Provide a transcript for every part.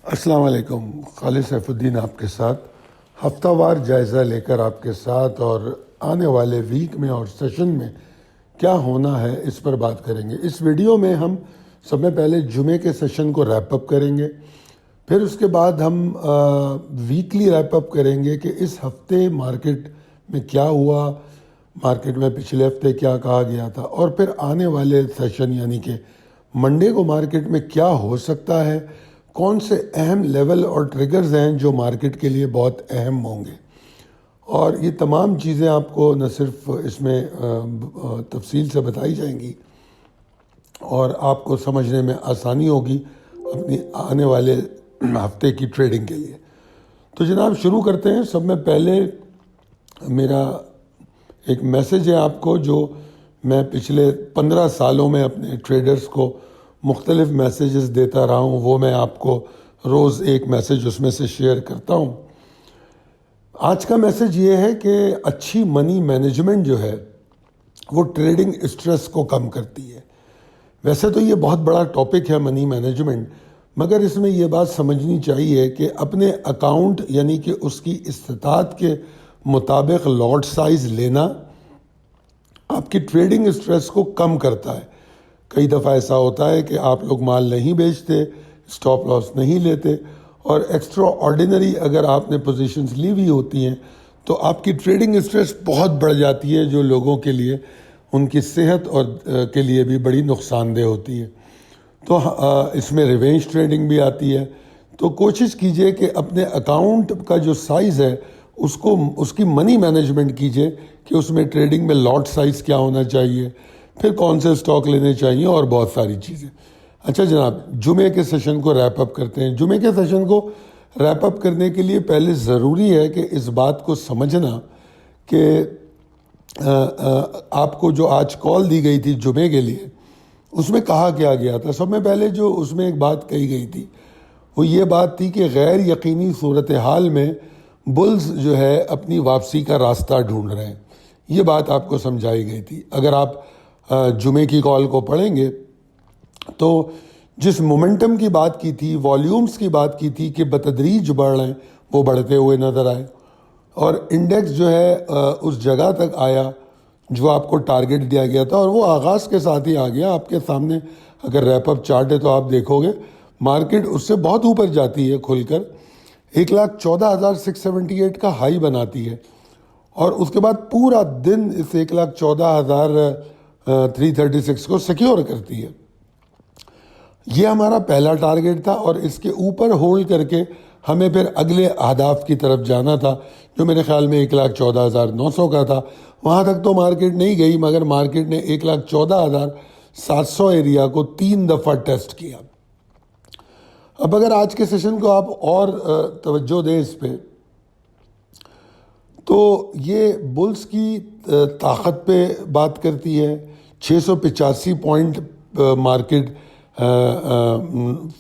السلام علیکم. خالد سیف الدین آپ کے ساتھ ہفتہ وار جائزہ لے کر آپ کے ساتھ، اور آنے والے ویک میں اور سیشن میں کیا ہونا ہے اس پر بات کریں گے. اس ویڈیو میں ہم سب میں پہلے جمعے کے سیشن کو ریپ اپ کریں گے، پھر اس کے بعد ہم ویکلی ریپ اپ کریں گے کہ اس ہفتے مارکیٹ میں کیا ہوا، مارکیٹ میں پچھلے ہفتے کیا کہا گیا تھا، اور پھر آنے والے سیشن یعنی کہ منڈے کو مارکیٹ میں کیا ہو سکتا ہے، کون سے اہم لیول اور ٹریگرز ہیں جو مارکیٹ کے لیے بہت اہم ہوں گے. اور یہ تمام چیزیں آپ کو نہ صرف اس میں تفصیل سے بتائی جائیں گی اور آپ کو سمجھنے میں آسانی ہوگی اپنی آنے والے ہفتے کی ٹریڈنگ کے لیے. تو جناب شروع کرتے ہیں. سب میں پہلے میرا ایک میسیج ہے آپ کو، جو میں پچھلے 15 سالوں میں اپنے ٹریڈرز کو مختلف میسیجز دیتا رہا ہوں، وہ میں آپ کو روز ایک میسیج اس میں سے شیئر کرتا ہوں. آج کا میسیج یہ ہے کہ اچھی منی مینجمنٹ جو ہے وہ ٹریڈنگ اسٹریس کو کم کرتی ہے. ویسے تو یہ بہت بڑا ٹاپک ہے منی مینجمنٹ، مگر اس میں یہ بات سمجھنی چاہیے کہ اپنے اکاؤنٹ یعنی کہ اس کی استطاعت کے مطابق لاٹ سائز لینا آپ کی ٹریڈنگ اسٹریس کو کم کرتا ہے. کئی دفعہ ایسا ہوتا ہے کہ آپ لوگ مال نہیں بیچتے، اسٹاپ لاس نہیں لیتے، اور ایکسٹرا آرڈینری اگر آپ نے پوزیشنز لی ہوئی ہوتی ہیں تو آپ کی ٹریڈنگ اسٹریس بہت بڑھ جاتی ہے، جو لوگوں کے لیے ان کی صحت اور کے لیے بھی بڑی نقصان دہ ہوتی ہے. تو اس میں ریونج ٹریڈنگ بھی آتی ہے. تو کوشش کیجئے کہ اپنے اکاؤنٹ کا جو سائز ہے اس کی منی مینجمنٹ کیجئے کہ اس میں ٹریڈنگ میں لاٹ سائز کیا ہونا چاہیے، پھر کون سے اسٹاک لینے چاہیے، اور بہت ساری چیزیں. اچھا جناب، جمعے کے سیشن کو ریپ اپ کرتے ہیں. جمعے کے سیشن کو ریپ اپ کرنے کے لیے پہلے ضروری ہے کہ اس بات کو سمجھنا کہ آپ کو جو آج کال دی گئی تھی جمعے کے لیے، اس میں کہا کیا گیا تھا. سب میں پہلے جو اس میں ایک بات کہی گئی تھی وہ یہ بات تھی کہ غیر یقینی صورتحال میں بلز جو ہے اپنی واپسی کا راستہ ڈھونڈ رہے ہیں. یہ بات آپ کو سمجھائی گئی تھی. اگر آپ جمعے کی کال کو پڑھیں گے تو جس مومنٹم کی بات کی تھی، والیومز کی بات کی تھی کہ بتدریج بڑھ رہے ہیں، وہ بڑھتے ہوئے نظر آئے، اور انڈیکس جو ہے اس جگہ تک آیا جو آپ کو ٹارگٹ دیا گیا تھا، اور وہ آغاز کے ساتھ ہی آ گیا. آپ کے سامنے اگر ریپ اپ چارٹ ہے تو آپ دیکھو گے مارکیٹ اس سے بہت اوپر جاتی ہے، کھل کر 1,14,678 کا ہائی بناتی ہے، اور اس کے بعد پورا دن اس 1,14,336 کو سیکیور کرتی ہے. یہ ہمارا پہلا ٹارگٹ تھا، اور اس کے اوپر ہولڈ کر کے ہمیں پھر اگلے اہداف کی طرف جانا تھا، جو میرے خیال میں 1,14,900 کا تھا. وہاں تک تو مارکیٹ نہیں گئی، مگر مارکیٹ نے 1,14,700 ایریا کو 3 دفعہ ٹیسٹ کیا. اب اگر آج کے سیشن کو آپ اور توجہ دیں اس پہ، تو یہ بلز کی طاقت پہ بات کرتی ہے. 685 پوائنٹ مارکیٹ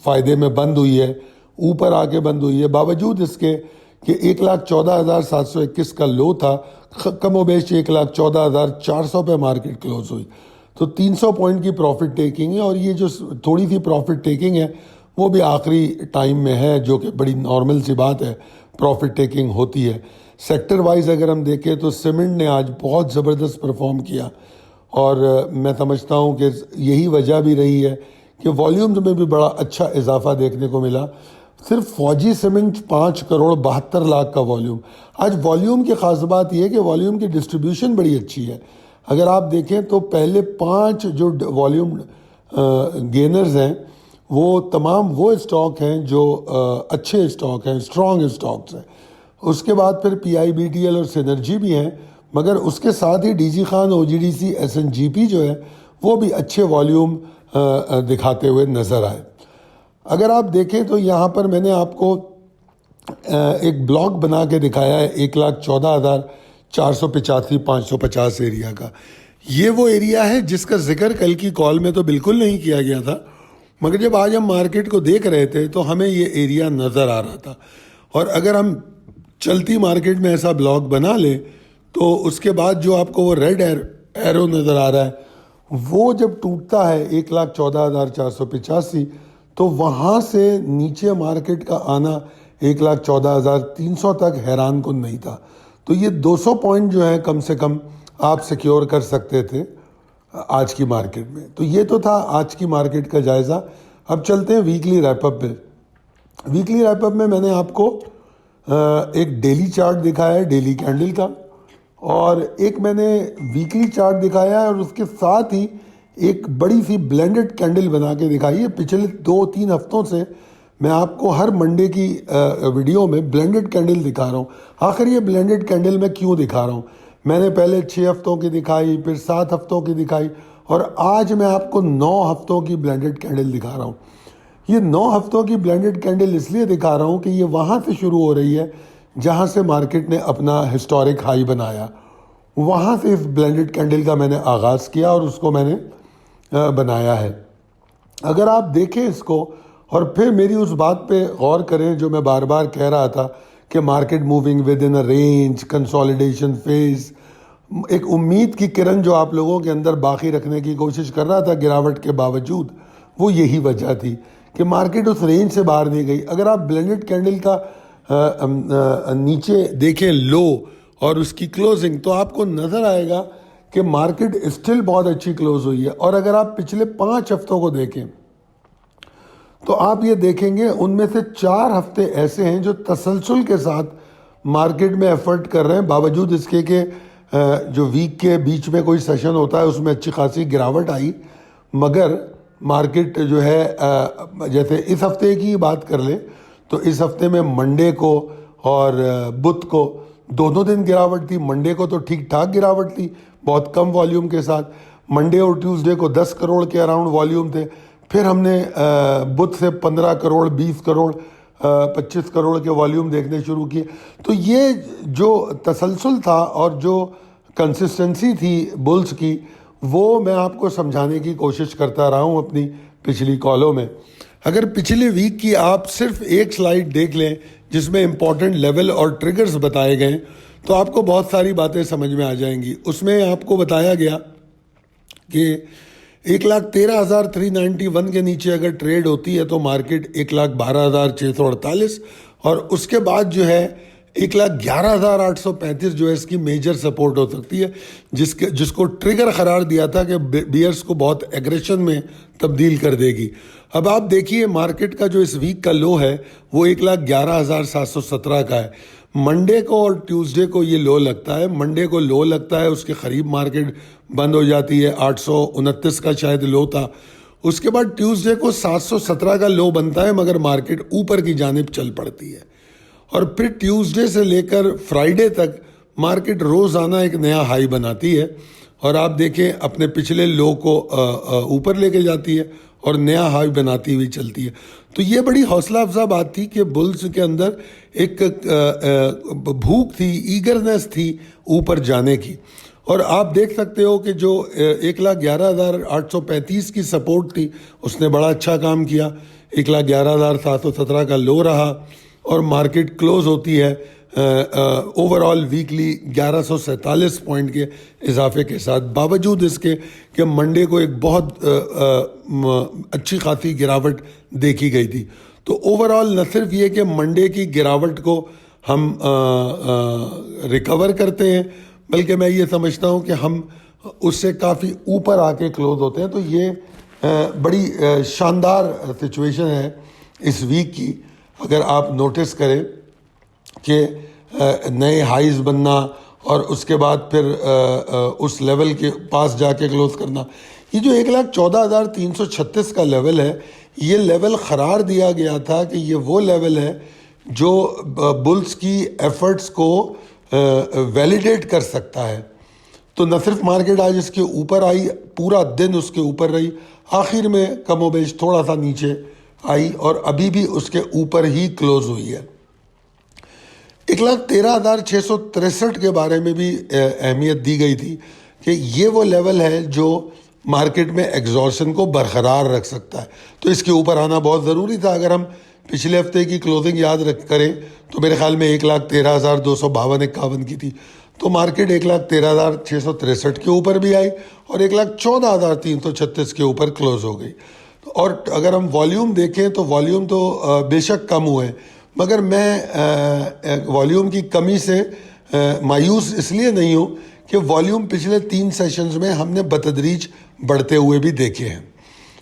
فائدے میں بند ہوئی ہے، اوپر آ کے بند ہوئی ہے، باوجود اس کے کہ 1,14,721 کا لو تھا، کم و بیش 1,14,400 پہ مارکیٹ کلوز ہوئی. تو 300 پوائنٹ کی پروفٹ ٹیکنگ ہے، اور یہ جو تھوڑی سی پروفٹ ٹیکنگ ہے وہ بھی آخری ٹائم میں ہے، جو کہ بڑی نارمل سی بات ہے، پروفٹ ٹیکنگ ہوتی ہے. سیکٹر وائز اگر ہم دیکھیں تو سیمنٹ نے آج بہت زبردست پرفارم کیا، اور میں سمجھتا ہوں کہ یہی وجہ بھی رہی ہے کہ والیومز میں بھی بڑا اچھا اضافہ دیکھنے کو ملا. صرف فوجی سیمنٹ 5,72,00,000 کا والیوم. آج والیوم کی خاص بات یہ ہے کہ والیوم کی ڈسٹریبیوشن بڑی اچھی ہے. اگر آپ دیکھیں تو پہلے 5 جو والیوم گینرز ہیں وہ تمام وہ اسٹاک ہیں جو اچھے اسٹاک ہیں، اسٹرانگ اسٹاکس ہیں. اس کے بعد پھر P I B T L اور سینرجی بھی ہیں، مگر اس کے ساتھ ہی D G Khan, O G D C, S N G P جو ہے وہ بھی اچھے والیوم دکھاتے ہوئے نظر آئے. اگر آپ دیکھیں تو یہاں پر میں نے آپ کو ایک بلاک بنا کے دکھایا ہے 1,14,485 550 ایریا کا. یہ وہ ایریا ہے جس کا ذکر کل کی کال میں تو بالکل نہیں کیا گیا تھا، مگر جب آج ہم مارکیٹ کو دیکھ رہے تھے تو ہمیں یہ ایریا نظر آ رہا تھا. اور اگر ہم چلتی مارکیٹ میں ایسا بلاک بنا لیں تو اس کے بعد جو آپ کو وہ ریڈ ایرو نظر آ رہا ہے، وہ جب ٹوٹتا ہے 1,14,485 تو وہاں سے نیچے مارکیٹ کا آنا 1,14,300 تک حیران کن نہیں تھا. تو یہ 200 پوائنٹ جو ہیں کم سے کم آپ سیکیور کر سکتے تھے آج کی مارکیٹ میں. تو یہ تو تھا آج کی مارکیٹ کا جائزہ. اب چلتے ہیں ویکلی ریپ اپ پہ. ویکلی ریپ اپ میں میں نے آپ کو ایک ڈیلی چارٹ دکھایا ہے ڈیلی کینڈل کا, اور ایک میں نے ویکلی چارٹ دکھایا ہے, اور اس کے ساتھ ہی ایک بڑی سی بلینڈڈ کینڈل بنا کے دکھائی ہے. پچھلے 2-3 ہفتوں سے میں آپ کو ہر منڈے کی ویڈیو میں بلینڈڈ کینڈل دکھا رہا ہوں. آخر یہ بلینڈڈ کینڈل میں کیوں دکھا رہا ہوں؟ میں نے پہلے 6 ہفتوں کی دکھائی, پھر 7 ہفتوں کی دکھائی, اور آج میں آپ کو 9 ہفتوں کی بلینڈڈ کینڈل دکھا رہا ہوں. یہ 9 ہفتوں کی بلینڈڈ کینڈل اس لیے دکھا رہا ہوں کہ یہ وہاں سے شروع ہو رہی ہے جہاں سے مارکیٹ نے اپنا ہسٹورک ہائی بنایا. وہاں سے اس بلینڈڈ کینڈل کا میں نے آغاز کیا اور اس کو میں نے بنایا ہے. اگر آپ دیکھیں اس کو اور پھر میری اس بات پہ غور کریں جو میں بار بار کہہ رہا تھا کہ market moving with in a range, consolidation phase, ایک امید کی کرن جو آپ لوگوں کے اندر باقی رکھنے کی کوشش کر رہا تھا گراوٹ کے باوجود, وہ یہی وجہ تھی کہ مارکیٹ اس رینج سے باہر نہیں گئی. اگر آپ بلینڈڈ کینڈل کا نیچے دیکھیں لو اور اس کی کلوزنگ, تو آپ کو نظر آئے گا کہ مارکیٹ اسٹل بہت اچھی کلوز ہوئی ہے. اور اگر آپ پچھلے 5 ہفتوں کو دیکھیں تو آپ یہ دیکھیں گے ان میں سے 4 ہفتے ایسے ہیں جو تسلسل کے ساتھ مارکیٹ میں ایفرٹ کر رہے ہیں, باوجود اس کے کہ جو ویک کے بیچ میں کوئی سیشن ہوتا ہے اس میں اچھی خاصی گراوٹ آئی, مگر مارکیٹ جو ہے جیسے اس ہفتے کی بات کر لیں تو اس ہفتے میں منڈے کو اور بدھ کو دونوں دن گراوٹ تھی. منڈے کو تو ٹھیک ٹھاک گراوٹ تھی بہت کم والیوم کے ساتھ. منڈے اور ٹیوزڈے کو 10 کروڑ کے اراؤنڈ والیوم تھے. پھر ہم نے بدھ سے 15 کروڑ 20 کروڑ 25 کروڑ کے والیوم دیکھنے شروع کیے. تو یہ جو تسلسل تھا اور جو کنسسٹنسی تھی بلز کی, وہ میں آپ کو سمجھانے کی کوشش کرتا رہا ہوں اپنی پچھلی کالوں میں. اگر پچھلے ویک کی آپ صرف ایک سلائیڈ دیکھ لیں جس میں امپورٹنٹ لیول اور ٹریگرز بتائے گئے تو آپ کو بہت ساری باتیں سمجھ میں آ جائیں گی. اس میں آپ کو بتایا گیا کہ 1,13,391 کے نیچے اگر ٹریڈ ہوتی ہے تو مارکیٹ 1,12,648, اور اس کے بعد جو ہے 1,11,835 جو ہے اس کی میجر سپورٹ ہو سکتی ہے, جس کو ٹریگر قرار دیا تھا کہ بیئرز کو بہت ایگریشن میں تبدیل کر دے گی. اب آپ دیکھیے مارکیٹ کا جو اس ویک کا لو ہے وہ 1,11,717 کا ہے. منڈے کو اور ٹیوزڈے کو یہ لو لگتا ہے. منڈے کو لو لگتا ہے, اس کے قریب مارکیٹ بند ہو جاتی ہے, 829 کا شاید لو تھا. اس کے بعد ٹیوزڈے کو 717 کا لو بنتا ہے, مگر مارکیٹ اوپر کی جانب چل پڑتی ہے. اور پھر ٹیوزڈے سے لے کر فرائیڈے تک مارکیٹ روزانہ ایک نیا ہائی بناتی ہے, اور آپ دیکھیں اپنے پچھلے لو کو اوپر لے کے جاتی ہے اور نیا ہائی بناتی ہوئی چلتی ہے. تو یہ بڑی حوصلہ افزا بات تھی کہ بلز کے اندر ایک بھوک تھی, ایگرنس تھی اوپر جانے کی. اور آپ دیکھ سکتے ہو کہ جو 1,11,835 کی سپورٹ تھی اس نے بڑا اچھا کام کیا. 1,11,717 کا لو رہا, اور مارکیٹ کلوز ہوتی ہے اوور آل ویکلی 1,147 پوائنٹ کے اضافے کے ساتھ, باوجود اس کے کہ منڈے کو ایک بہت اچھی خاصی گراوٹ دیکھی گئی تھی. تو اوور آل نہ صرف یہ کہ منڈے کی گراوٹ کو ہم ریکور کرتے ہیں, بلکہ میں یہ سمجھتا ہوں کہ ہم اس سے کافی اوپر آ کے کلوز ہوتے ہیں. تو یہ بڑی شاندار سچویشن ہے اس ویک کی. اگر آپ نوٹس کریں کہ نئے ہائیز بننا اور اس کے بعد پھر اس لیول کے پاس جا کے کلوز کرنا, یہ جو 1,14,336 کا لیول ہے, یہ لیول قرار دیا گیا تھا کہ یہ وہ لیول ہے جو بلز کی ایفرٹس کو ویلیڈیٹ کر سکتا ہے. تو نہ صرف مارکیٹ آج اس کے اوپر آئی, پورا دن اس کے اوپر رہی, آخر میں کم و بیش تھوڑا سا نیچے آئی اور ابھی بھی اس کے اوپر ہی کلوز ہوئی ہے. 1,13,663 کے بارے میں بھی اہمیت دی گئی تھی کہ یہ وہ لیول ہے جو مارکیٹ میں ایگزورشن کو برقرار رکھ سکتا ہے. تو اس کے اوپر آنا بہت ضروری تھا. اگر ہم پچھلے ہفتے کی کلوزنگ یاد کریں تو میرے خیال میں 1,13,252-51 کی تھی, تو مارکیٹ 1,13,663 کے اوپر بھی آئی اور 1,14,336 کے اوپر کلوز ہو گئی. تو اور اگر ہم والیوم دیکھیں تو والیوم تو بے شک کم ہوئے، مگر میں والیوم کی کمی سے مایوس اس لیے نہیں ہوں کہ والیوم پچھلے 3 سیشنز میں ہم نے بتدریج بڑھتے ہوئے بھی دیکھے ہیں۔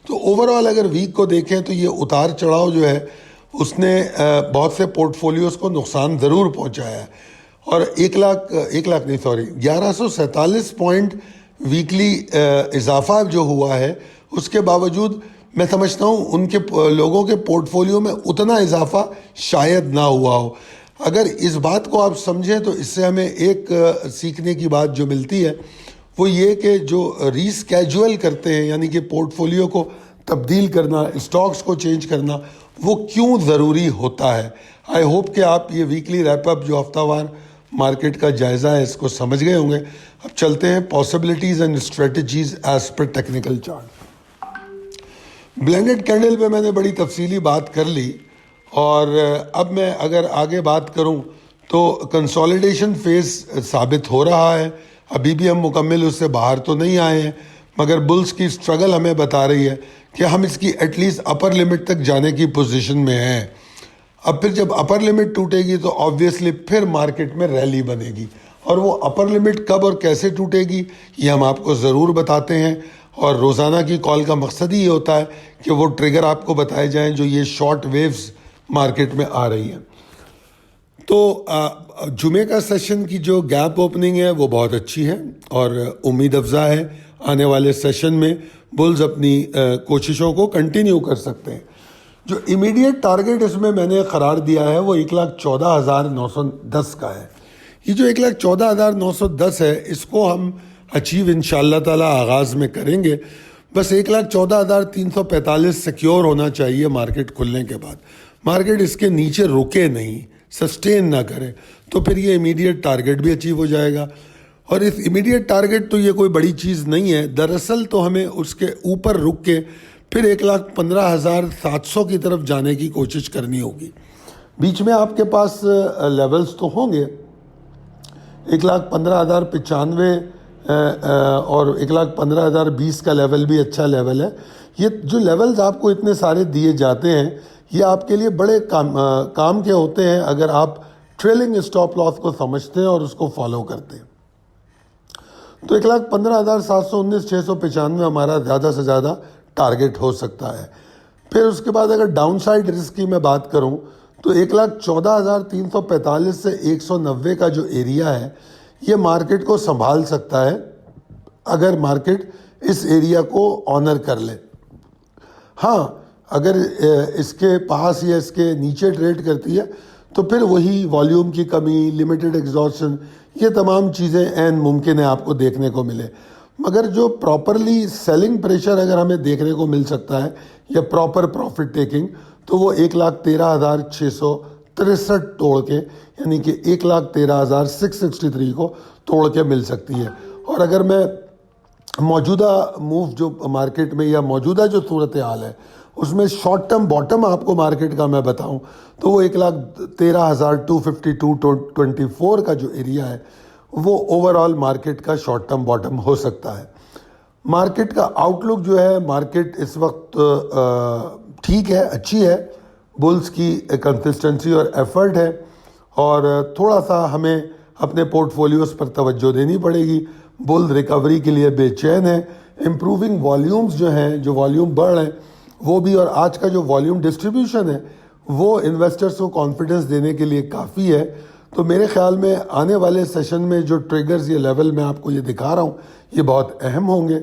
تو اوورآل اگر ویک کو دیکھیں تو یہ اتار چڑھاؤ جو ہے اس نے بہت سے پورٹ فولیوز کو نقصان ضرور پہنچایا ہے، اور 1147 پوائنٹ ویکلی اضافہ جو ہوا ہے، اس کے باوجود میں سمجھتا ہوں ان کے لوگوں کے پورٹ فولیو میں اتنا اضافہ شاید نہ ہوا ہو۔ اگر اس بات کو آپ سمجھیں تو اس سے ہمیں ایک سیکھنے کی بات جو ملتی ہے وہ یہ کہ جو ریسکیجول کرتے ہیں، یعنی کہ پورٹ فولیو کو تبدیل کرنا، اسٹاکس کو چینج کرنا، وہ کیوں ضروری ہوتا ہے۔ آئی ہوپ کہ آپ یہ ویکلی ریپ اپ جو ہفتہ وار مارکیٹ کا جائزہ ہے اس کو سمجھ گئے ہوں گے۔ اب چلتے ہیں پاسبلٹیز اینڈ اسٹریٹجیز ایز پر ٹیکنیکل چارٹ۔ بلینڈڈ کینڈل پہ میں نے بڑی تفصیلی بات کر لی، اور اب میں اگر آگے بات کروں تو کنسولیڈیشن فیز ثابت ہو رہا ہے، ابھی بھی ہم مکمل اس سے باہر تو نہیں آئے ہیں، مگر بلز کی اسٹرگل ہمیں بتا رہی ہے کہ ہم اس کی ایٹ لیسٹ اپر لمٹ تک جانے کی پوزیشن میں ہیں۔ اب پھر جب اپر لمٹ ٹوٹے گی تو آبویسلی پھر مارکیٹ میں ریلی بنے گی، اور وہ اپر لمٹ کب اور کیسے ٹوٹے گی یہ ہم آپ کو ضرور بتاتے ہیں، اور روزانہ کی کال کا مقصد ہی یہ ہوتا ہے کہ وہ ٹریگر آپ کو بتائے جائیں جو یہ شارٹ ویوز مارکیٹ میں آ رہی ہیں۔ تو جمعے کا سیشن کی جو گیپ اوپننگ ہے وہ بہت اچھی ہے اور امید افزا ہے آنے والے سیشن میں بلز اپنی کوششوں کو کنٹینیو کر سکتے ہیں۔ جو امیڈیٹ ٹارگٹ اس میں نے قرار دیا ہے وہ 1,14,910 کا ہے۔ یہ جو 1,14,910 ہے اس کو ہم اچیو انشاءاللہ تعالیٰ آغاز میں کریں گے، بس 1,14,345 سیکیور ہونا چاہیے مارکیٹ کھلنے کے بعد۔ مارکیٹ اس کے نیچے رکے نہیں، سسٹین نہ کرے تو پھر یہ امیڈیٹ ٹارگٹ بھی اچیو ہو جائے گا، اور اس امیڈیٹ ٹارگٹ تو یہ کوئی بڑی چیز نہیں ہے، دراصل تو ہمیں اس کے اوپر رک کے پھر 1,15,700 کی طرف جانے کی کوشش کرنی ہوگی۔ بیچ میں آپ کے پاس لیولز تو ہوں گے، 1,15,095 اور 1,15,020 کا لیول بھی اچھا لیول ہے۔ یہ جو لیولز آپ کو اتنے سارے دیے جاتے ہیں یہ آپ کے لیے بڑے کام کے ہوتے ہیں اگر آپ ٹریلنگ اسٹاپ لاس کو سمجھتے ہیں اور اس کو فالو کرتے ہیں۔ تو 1,15,719,695 ہمارا زیادہ سے زیادہ ٹارگٹ ہو سکتا ہے۔ پھر اس کے بعد اگر ڈاؤن سائڈ رسک کی میں بات کروں تو 1,14,345 سے 190 کا جو ایریا ہے یہ مارکیٹ کو سنبھال سکتا ہے اگر مارکیٹ اس ایریا کو آنر کر لے۔ ہاں اگر اس کے پاس یا اس کے نیچے ٹریڈ کرتی ہے تو پھر وہی والیوم کی کمی، لمیٹڈ ایگزاسشن، یہ تمام چیزیں عین ممکن ہے آپ کو دیکھنے کو ملے، مگر جو پراپرلی سیلنگ پریشر اگر ہمیں دیکھنے کو مل سکتا ہے یا پراپر پروفٹ ٹیکنگ تو وہ 1,13,663 توڑ کے، یعنی کہ 1,13,663 کو توڑ کے مل سکتی ہے۔ اور اگر میں موجودہ موو جو مارکیٹ میں یا موجودہ جو صورتحال ہے اس میں شارٹ ٹرم باٹم آپ کو مارکیٹ کا میں بتاؤں تو وہ 1,13,252.24 کا جو ایریا ہے وہ اوورآل مارکیٹ کا شارٹ ٹرم باٹم ہو سکتا ہے۔ مارکیٹ کا آؤٹ لک جو ہے، مارکیٹ اس وقت ٹھیک ہے، اچھی ہے، بلز کی کنسسٹنسی اور ایفرٹ ہے، اور تھوڑا سا ہمیں اپنے پورٹ فولیوز پر توجہ دینی پڑے گی۔ بل ریکوری کے لیے بے چین ہے، امپروونگ والیومز جو ہیں، جو والیوم بڑھ رہے ہیں وہ بھی، اور آج کا جو والیوم ڈسٹریبیوشن ہے وہ انویسٹرز کو کانفیڈنس دینے کے لیے کافی ہے۔ تو میرے خیال میں آنے والے سیشن میں جو ٹریگرز یہ لیول میں آپ کو یہ دکھا رہا ہوں یہ بہت اہم ہوں گے،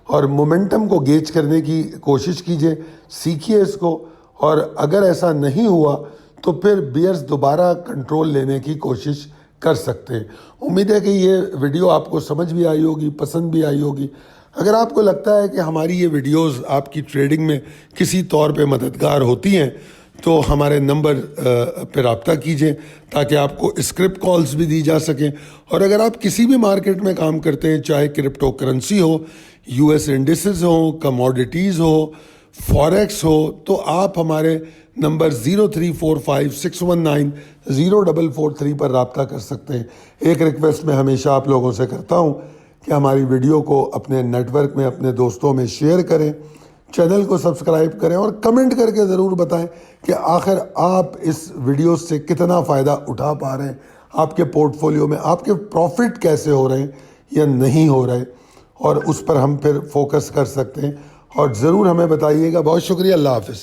اور مومنٹم کو گیج کرنے کی کوشش کیجئے، سیکھیے اس کو، اور اگر ایسا نہیں ہوا تو پھر بیئرز دوبارہ کنٹرول لینے کی کوشش کر سکتے ہیں۔ امید ہے کہ یہ ویڈیو آپ کو سمجھ بھی آئی ہوگی، پسند بھی آئی ہوگی۔ اگر آپ کو لگتا ہے کہ ہماری یہ ویڈیوز آپ کی ٹریڈنگ میں کسی طور پہ مددگار ہوتی ہیں تو ہمارے نمبر پہ رابطہ کیجئے تاکہ آپ کو اسکرپٹ کالز بھی دی جا سکیں، اور اگر آپ کسی بھی مارکیٹ میں کام کرتے ہیں، چاہے کرپٹو کرنسی ہو، یو ایس انڈیسز ہوں، کموڈیٹیز ہو، فوریکس ہو، تو آپ ہمارے نمبر 034561904443 پر رابطہ کر سکتے ہیں۔ ایک ریکویسٹ میں ہمیشہ آپ لوگوں سے کرتا ہوں کہ ہماری ویڈیو کو اپنے نیٹ ورک میں، اپنے دوستوں میں شیئر کریں چینل کو سبسکرائب کریں اور کمنٹ کر کے ضرور بتائیں کہ آخر آپ اس ویڈیو سے کتنا فائدہ اٹھا پا رہے ہیں، آپ کے پورٹ فولیو میں آپ کے پروفٹ کیسے ہو رہے ہیں یا نہیں ہو رہے، اور اس پر ہم پھر فوکس کر سکتے ہیں. اور ضرور ہمیں بتائیے گا. بہت شکریہ. اللہ حافظ.